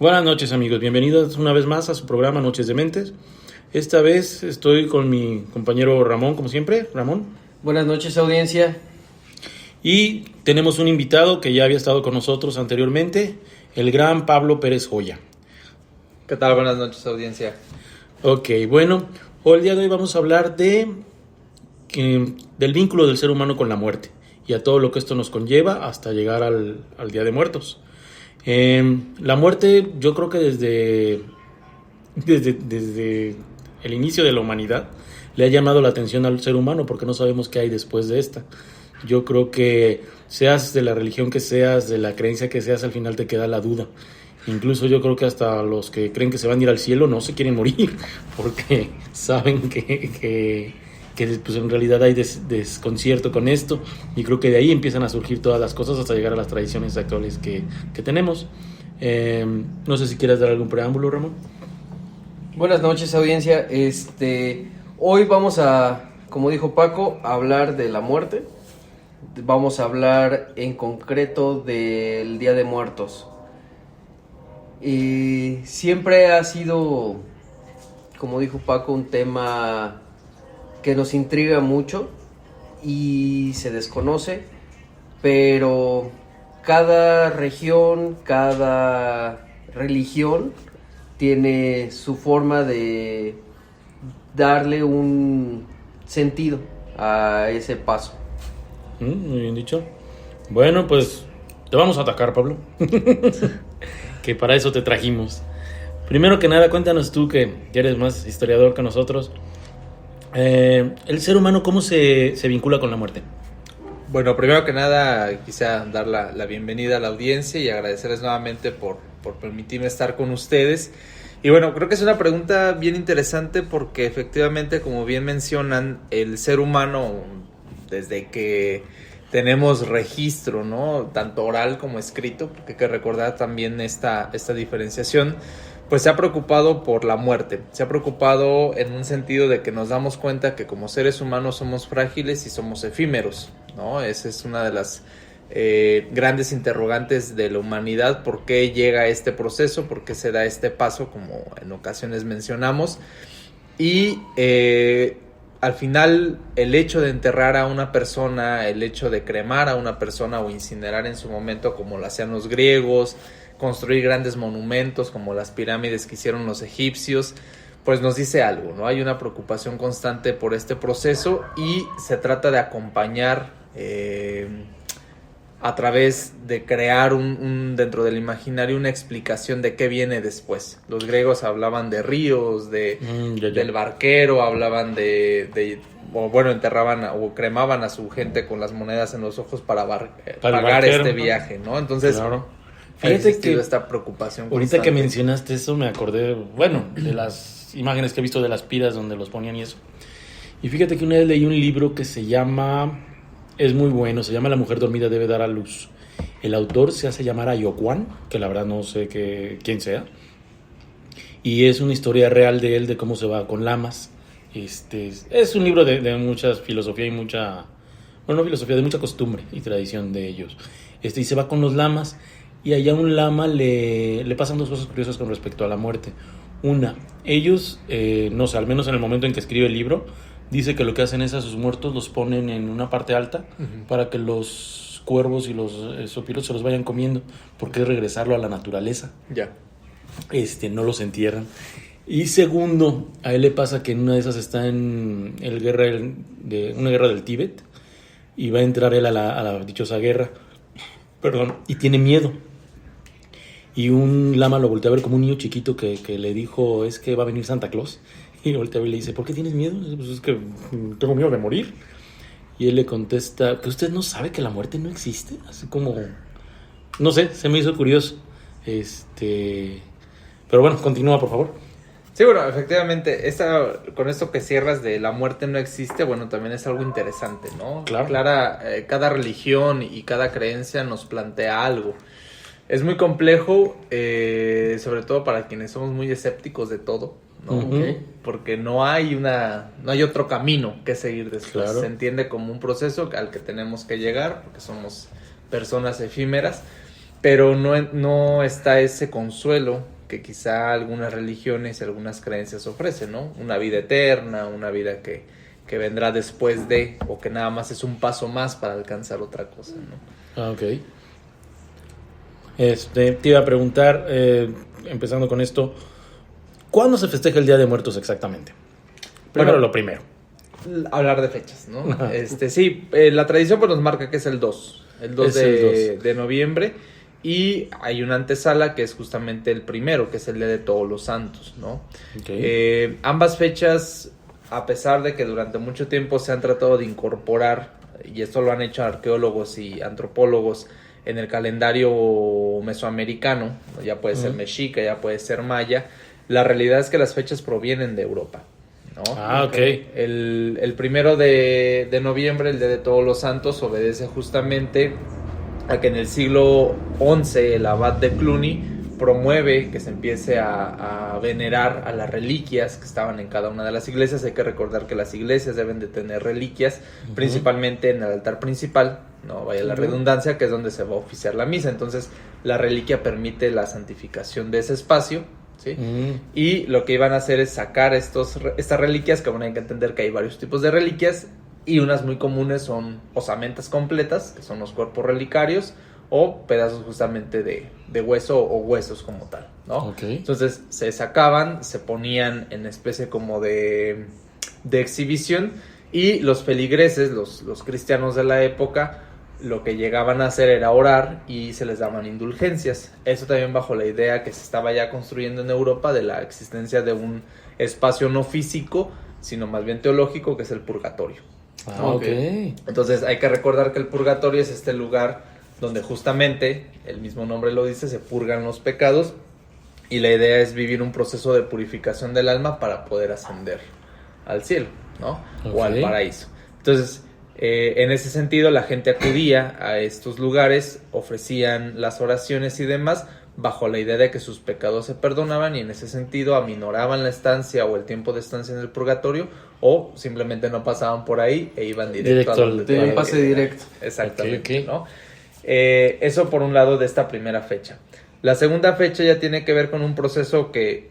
Buenas noches, amigos, bienvenidos una vez más a su programa Noches de Mentes. Esta vez estoy con mi compañero Ramón, como siempre. Ramón. Buenas noches, audiencia. Y tenemos un invitado que ya había estado con nosotros anteriormente, el gran Pablo Pérez Joya. ¿Qué tal? Buenas noches, audiencia. Ok, bueno, hoy el día de hoy vamos a hablar del vínculo del ser humano con la muerte y a todo lo que esto nos conlleva hasta llegar al Día de Muertos. La muerte, yo creo que desde el inicio de la humanidad le ha llamado la atención al ser humano porque no sabemos qué hay después de esta. Yo creo que seas de la religión que seas, de la creencia que seas, al final te queda la duda. Incluso yo creo que hasta los que creen que se van a ir al cielo no se quieren morir porque saben que pues en realidad hay desconcierto con esto, y creo que de ahí empiezan a surgir todas las cosas hasta llegar a las tradiciones actuales que tenemos. No sé si quieres dar algún preámbulo, Ramón. Buenas noches, audiencia. Hoy vamos a, como dijo Paco, a hablar de la muerte. Vamos a hablar en concreto del Día de Muertos. Siempre ha sido, como dijo Paco, un tema que nos intriga mucho y se desconoce, pero cada región, cada religión tiene su forma de darle un sentido a ese paso. Muy bien dicho. Bueno, pues te vamos a atacar, Pablo. Que para eso te trajimos. Primero que nada, cuéntanos tú, que eres más historiador que nosotros. El ser humano, ¿cómo se vincula con la muerte? Bueno, primero que nada quisiera dar la bienvenida a la audiencia y agradecerles nuevamente por permitirme estar con ustedes. Y bueno, creo que es una pregunta bien interesante porque efectivamente, como bien mencionan, el ser humano, desde que tenemos registro, ¿no?, tanto oral como escrito, porque hay que recordar también esta diferenciación, pues se ha preocupado por la muerte, se ha preocupado en un sentido de que nos damos cuenta que como seres humanos somos frágiles y somos efímeros, ¿no? Esa es una de las grandes interrogantes de la humanidad. ¿Por qué llega este proceso? ¿Por qué se da este paso, como en ocasiones mencionamos? Y al final, el hecho de enterrar a una persona, el hecho de cremar a una persona o incinerar en su momento, como lo hacían los griegos, construir grandes monumentos como las pirámides que hicieron los egipcios, pues nos dice algo, ¿no? Hay una preocupación constante por este proceso y se trata de acompañar a través de crear dentro del imaginario una explicación de qué viene después. Los griegos hablaban de ríos, del barquero, hablaban enterraban o cremaban a su gente con las monedas en los ojos para pagar este viaje, ¿no? Entonces, claro. Fíjate que esta preocupación ahorita que mencionaste eso me acordé, de las imágenes que he visto de las piras donde los ponían y eso. Y fíjate que una vez leí un libro que se llama La mujer dormida debe dar a luz. El autor se hace llamar Ayocuán, que la verdad no sé quién sea. Y es una historia real de él, de cómo se va con lamas. Es un libro de mucha filosofía y de mucha costumbre y tradición de ellos. Y se va con los lamas. Y allá a un lama le pasan dos cosas curiosas con respecto a la muerte. Una, ellos, no sé, al menos en el momento en que escribe el libro, dice que lo que hacen es a sus muertos los ponen en una parte alta, uh-huh, para que los cuervos y los zopilos se los vayan comiendo, porque es regresarlo a la naturaleza. Ya. No los entierran. Y segundo, a él le pasa que en una de esas está en una guerra del Tíbet, y va a entrar él a la dichosa guerra, y tiene miedo. Y un lama lo voltea a ver como un niño chiquito que le dijo, es que va a venir Santa Claus. Y voltea a ver y le dice, ¿por qué tienes miedo? Pues es que tengo miedo de morir. Y él le contesta, ¿que usted no sabe que la muerte no existe? Así como, no sé, se me hizo curioso. Pero bueno, continúa, por favor. Sí, bueno, efectivamente, con esto que cierras de la muerte no existe, bueno, también es algo interesante, ¿no? Claro. Cada religión y cada creencia nos plantea algo. Es muy complejo, sobre todo para quienes somos muy escépticos de todo, ¿no? Uh-huh. Porque no hay otro camino que seguir después. Claro. Se entiende como un proceso al que tenemos que llegar, porque somos personas efímeras. pero no está ese consuelo que quizá algunas religiones y algunas creencias ofrecen, ¿no? Una vida eterna, una vida que vendrá después de, o que nada más es un paso más para alcanzar otra cosa, ¿no? Ah, ok. Te iba a preguntar, empezando con esto, ¿cuándo se festeja el Día de Muertos exactamente? Primero Bueno, lo primero. Hablar de fechas, ¿no? Ajá. Sí, la tradición pues nos marca que es el 2 Es el 2. de noviembre, y hay una antesala que es justamente el primero, que es el Día de Todos los Santos, ¿no? Okay. Ambas fechas, a pesar de que durante mucho tiempo se han tratado de incorporar, y esto lo han hecho arqueólogos y antropólogos, en el calendario mesoamericano, ya puede ser mexica, ya puede ser maya, la realidad es que las fechas provienen de Europa, ¿no? Ah, ok. El primero de noviembre, el Día de Todos los Santos, obedece justamente a que en el siglo XI el abad de Cluny promueve que se empiece a venerar a las reliquias que estaban en cada una de las iglesias. Hay que recordar que las iglesias deben de tener reliquias, principalmente en el altar principal, no vaya la redundancia, que es donde se va a oficiar la misa. Entonces la reliquia permite la santificación de ese espacio, ¿sí? Y lo que iban a hacer es sacar estas reliquias, que bueno, hay que entender que hay varios tipos de reliquias, y unas muy comunes son osamentas completas, que son los cuerpos relicarios, o pedazos justamente de hueso o huesos como tal, ¿no? Okay. Entonces se sacaban, se ponían en especie como de exhibición, y los feligreses, los cristianos de la época, lo que llegaban a hacer era orar y se les daban indulgencias. Eso también bajo la idea que se estaba ya construyendo en Europa de la existencia de un espacio no físico, sino más bien teológico, que es el purgatorio. Ah, ok. Entonces hay que recordar que el purgatorio es este lugar donde justamente, el mismo nombre lo dice, se purgan los pecados, y la idea es vivir un proceso de purificación del alma para poder ascender al cielo, ¿no? O al paraíso. Entonces, en ese sentido, la gente acudía a estos lugares, ofrecían las oraciones y demás, bajo la idea de que sus pecados se perdonaban, y en ese sentido aminoraban la estancia o el tiempo de estancia en el purgatorio, o simplemente no pasaban por ahí e iban directo a donde al pase directo. Exactamente, Okay. ¿no? Eso por un lado de esta primera fecha. La segunda fecha ya tiene que ver con un proceso que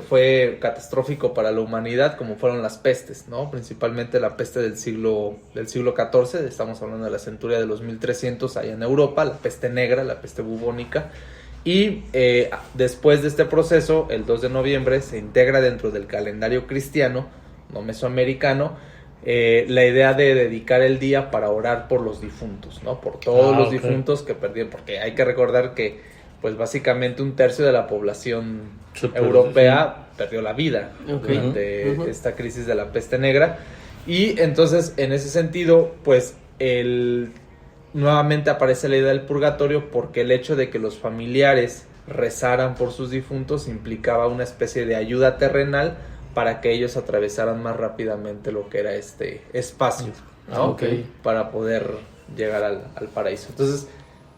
fue catastrófico para la humanidad, como fueron las pestes, ¿no? Principalmente la peste del siglo XIV, estamos hablando de la centuria de los 1300 allá en Europa, la peste negra, la peste bubónica. Y después de este proceso, el 2 de noviembre, se integra dentro del calendario cristiano, no mesoamericano, la idea de dedicar el día para orar por los difuntos, ¿no? Por todos los difuntos que perdieron, porque hay que recordar que, pues básicamente un tercio de la población europea perdió la vida durante esta crisis de la peste negra. Y entonces, en ese sentido, pues nuevamente aparece la idea del purgatorio, porque el hecho de que los familiares rezaran por sus difuntos implicaba una especie de ayuda terrenal para que ellos atravesaran más rápidamente lo que era este espacio, ¿no? Para poder llegar al paraíso. Entonces,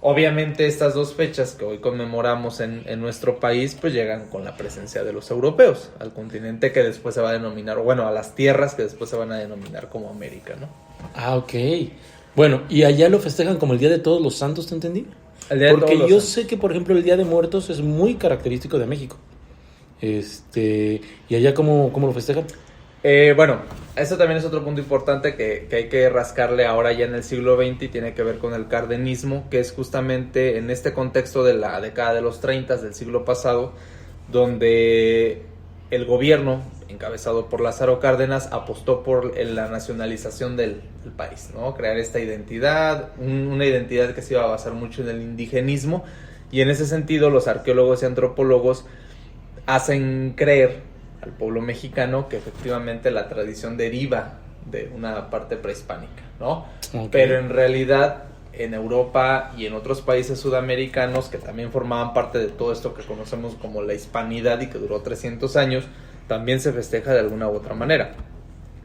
obviamente estas dos fechas que hoy conmemoramos en nuestro país, pues llegan con la presencia de los europeos, al continente que después se va a denominar, bueno, a las tierras que después se van a denominar como América, ¿no? Ah, ok. Bueno, ¿y allá lo festejan como el Día de Todos los Santos, te entendí? El Día de Porque Todos los yo Santos. sé que, por ejemplo, el Día de Muertos es muy característico de México. ¿Y allá cómo lo festejan? Bueno, eso también es otro punto importante que hay que rascarle ahora ya en el siglo XX, y tiene que ver con el cardenismo, que es justamente en este contexto de la década de los 30 del siglo pasado, donde el gobierno, encabezado por Lázaro Cárdenas, apostó por la nacionalización del país, ¿no? Crear esta identidad, una identidad que se iba a basar mucho en el indigenismo, y en ese sentido los arqueólogos y antropólogos hacen creer al pueblo mexicano que efectivamente la tradición deriva de una parte prehispánica, ¿no? Pero en realidad en Europa y en otros países sudamericanos que también formaban parte de todo esto que conocemos como la hispanidad y que duró 300 años, también se festeja de alguna u otra manera.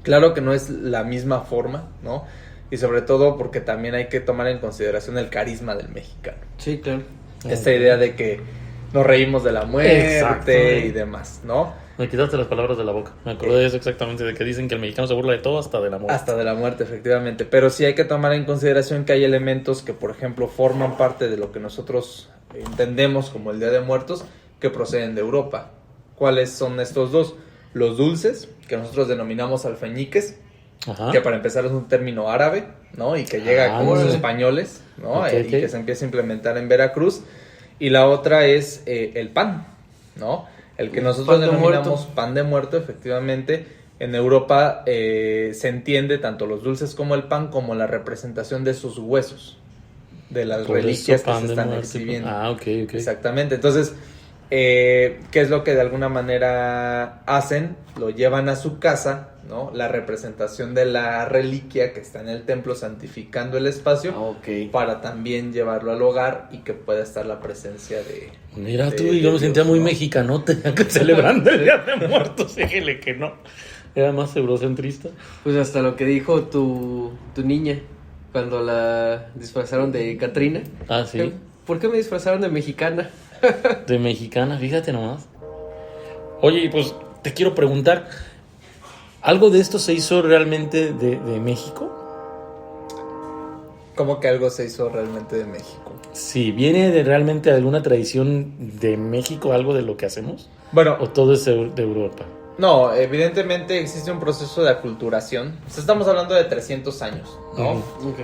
Claro que no es la misma forma, ¿no? Y sobre todo porque también hay que tomar en consideración el carisma del mexicano. Sí, claro. Esta idea de que nos reímos de la muerte y demás, ¿no? Me quitaste las palabras de la boca. Me acordé de eso exactamente, de que dicen que el mexicano se burla de todo hasta de la muerte. Hasta de la muerte, efectivamente. Pero sí hay que tomar en consideración que hay elementos que, por ejemplo, forman parte de lo que nosotros entendemos como el Día de Muertos, que proceden de Europa. ¿Cuáles son estos dos? Los dulces, que nosotros denominamos alfeñiques, Ajá. que para empezar es un término árabe, ¿no? Y que llega con los órale. españoles, ¿no? Ok, Y ok. que se empieza a implementar en Veracruz. Y la otra es el pan, ¿no? El que nosotros Pan de denominamos muerto. pan de muerto, efectivamente. En Europa se entiende tanto los dulces como el pan como la representación de sus huesos, de las Por eso reliquias que pan se de están muerte. exhibiendo. Ah, ok. Exactamente. Entonces, ¿qué es lo que de alguna manera hacen? Lo llevan a su casa, ¿no? La representación de la reliquia que está en el templo santificando el espacio, Ok. para también llevarlo al hogar y que pueda estar la presencia de... Mira de- tú, de y yo me Dios, sentía muy ¿no? mexicanote celebrando el Día de Muertos. Déjele que no. Era más eurocentrista. Pues hasta lo que dijo tu niña cuando la disfrazaron de Catrina. Ah, sí. ¿Por qué me disfrazaron de mexicana? De mexicana, fíjate nomás. Oye, y pues te quiero preguntar, ¿algo de esto se hizo realmente de México? Como que algo se hizo realmente de México. Sí, ¿viene de realmente alguna tradición de México, algo de lo que hacemos? Bueno, ¿O todo es de Europa? no, evidentemente existe un proceso de aculturación. O sea, estamos hablando de 300 años, ¿no? Ujú. Ok.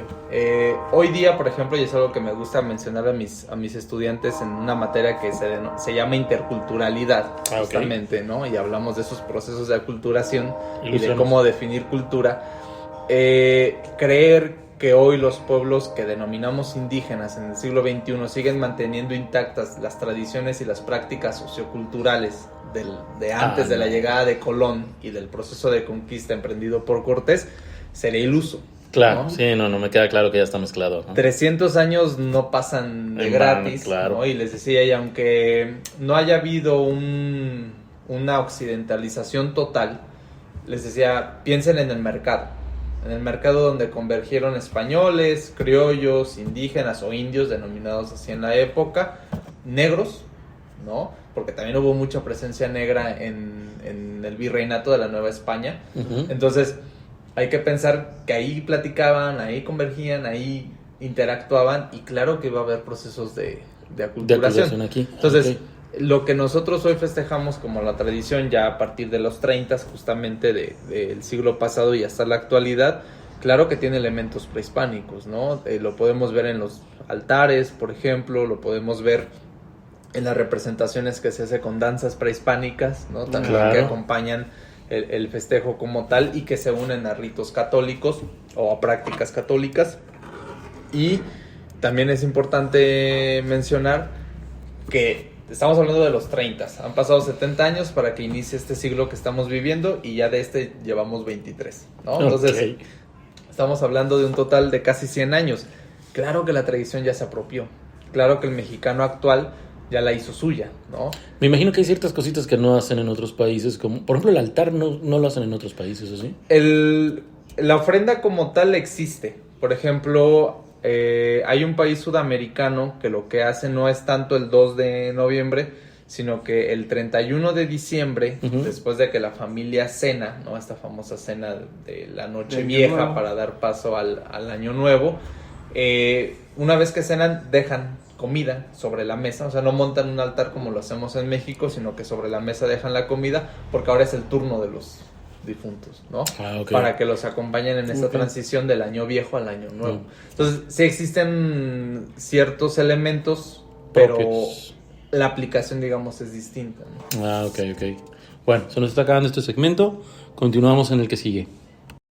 Hoy día, por ejemplo, y es algo que me gusta mencionar a mis estudiantes en una materia que se llama interculturalidad, Ah, ok. justamente, ¿no? Y hablamos de esos procesos de aculturación y de Ilústranos. cómo definir cultura. Creer que hoy los pueblos que denominamos indígenas en el siglo XXI siguen manteniendo intactas las tradiciones y las prácticas socioculturales de antes de la no. llegada de Colón y del proceso de conquista emprendido por Cortés, sería iluso. Claro, ¿no? sí, no me queda claro que ya está mezclado, ¿no? 300 años no pasan de En gratis, vano, claro. ¿no? Y les decía, y aunque no haya habido una occidentalización total, les decía, piensen en el mercado donde convergieron españoles, criollos, indígenas o indios, denominados así en la época, negros, ¿no? Porque también hubo mucha presencia negra en el virreinato de la Nueva España. Ujú. Entonces, hay que pensar que ahí platicaban, ahí convergían, ahí interactuaban, y claro que iba a haber procesos de De aculturación. aculturación aquí. Entonces, Ok. lo que nosotros hoy festejamos como la tradición ya a partir de los 30, justamente del siglo pasado y hasta la actualidad, claro que tiene elementos prehispánicos, ¿no? Lo podemos ver en los altares, por ejemplo, lo podemos ver en las representaciones que se hace con danzas prehispánicas, ¿no? También Claro. que acompañan el festejo como tal y que se unen a ritos católicos o a prácticas católicas. Y también es importante mencionar que estamos hablando de los 30, han pasado 70 años para que inicie este siglo que estamos viviendo y ya de este llevamos 23, ¿no? Entonces, Ok. estamos hablando de un total de casi 100 años. Claro que la tradición ya se apropió, claro que el mexicano actual ya la hizo suya, ¿no? Me imagino que hay ciertas cositas que no hacen en otros países, como por ejemplo el altar no lo hacen en otros países, ¿o sí? La ofrenda como tal existe. Por ejemplo, hay un país sudamericano que lo que hace no es tanto el 2 de noviembre, sino que el 31 de diciembre, Ujú. después de que la familia cena, ¿no? Esta famosa cena de la noche De Año vieja Nuevo. para dar paso al año nuevo, una vez que cenan dejan comida sobre la mesa, o sea, no montan un altar como lo hacemos en México, sino que sobre la mesa dejan la comida, porque ahora es el turno de los difuntos, ¿no? Ah, ok. Para que los acompañen en esta Ok. transición del año viejo al año nuevo. Mm. Entonces, sí existen ciertos elementos, pero Propios. la aplicación, digamos, es distinta, ¿no? Ah, ok. Bueno, se nos está acabando este segmento. Continuamos en el que sigue.